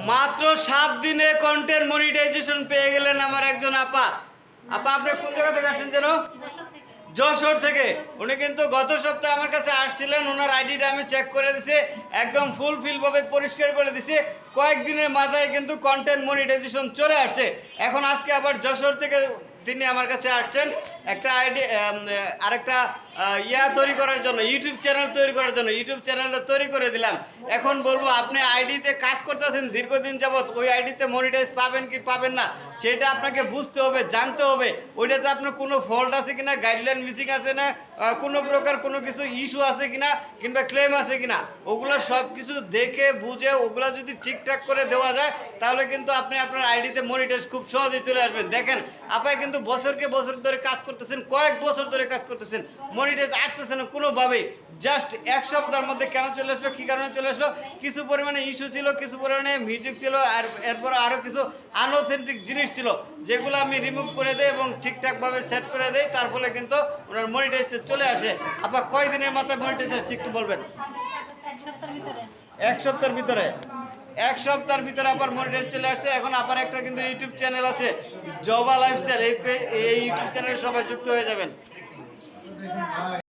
মাত্র 7 দিনে content monetization পেয়ে গেলেন আমার একজন আপা। আপা আপনি কোন জায়গা থেকে আসেন যেন? যশোর থেকে। উনি কিন্তু গত সপ্তাহে আমার কাছে আসছিলেন, ওনার আইডিটা আমি চেক করে দিছি, একদম ফুলফিল ভাবে পরিষ্কার করে দিছি। কয়েকদিনের মাথায় কিন্তু কন্টেন্ট মনিটাইজেশন চলে আসছে। এখন আজকে আবার যশোর থেকে তিনি আমার কাছে আসছেন একটা আইডি, আরেকটা তৈরি করার জন্য, ইউটিউব চ্যানেল তৈরি করার জন্য। ইউটিউব চ্যানেলটা তৈরি করে দিলাম। এখন বলবো আপনি আইডিতে কাজ করতেছেন দীর্ঘদিন যাবৎ, ওই আইডিতে মনিটাইজ পাবেন কি পাবেন না সেটা আপনাকে বুঝতে হবে, জানতে হবে। ওইটাতে আপনার কোনো ফল্ট আছে কিনা, গাইডলাইন মিসিং আছে না, কোনো প্রকার কোনো কিছু ইস্যু আছে কিনা, কিংবা ক্লেম আছে কিনা, ওগুলো সব কিছু দেখে বুঝে ওগুলো যদি ঠিকঠাক করে দেওয়া যায় তাহলে কিন্তু আপনি আপনার আইডিতে মনিটাইজ খুব সহজেই চলে আসবেন। দেখেন আপনি কিন্তু বছরকে বছর ধরে কাজ করতেছেন, কয়েক বছর ধরে কাজ করতেছেন, মনিটাইজ আসতেছে না কোনোভাবেই। জাস্ট এক সপ্তাহের মধ্যে কেন চলে আসলো, কী কারণে চলে আসলো? কিছু পরিমাণে ইস্যু ছিল, কিছু পরিমাণে মিউজিক ছিল, আর এরপর আরও কিছু আনঅথেন্টিক জিনিস ছিল, যেগুলো আমি রিমুভ করে দিই এবং ঠিকঠাকভাবে সেট করে দিই। তার ফলে কিন্তু ওনার মনিটাইজটা চলে আসে। আপনার কয় দিনের মাথায় মনিটাইজ আসছে একটু বলবেন? এক সপ্তাহের ভিতরে। এক সপ্তাহের ভিতরে আবার মনিটাইজ চলে আসছে। এখন আবার একটা কিন্তু ইউটিউব চ্যানেল আছে, জবা লাইফস্টাইল। এই ইউটিউব চ্যানেলে সবাই যুক্ত হয়ে যাবেন।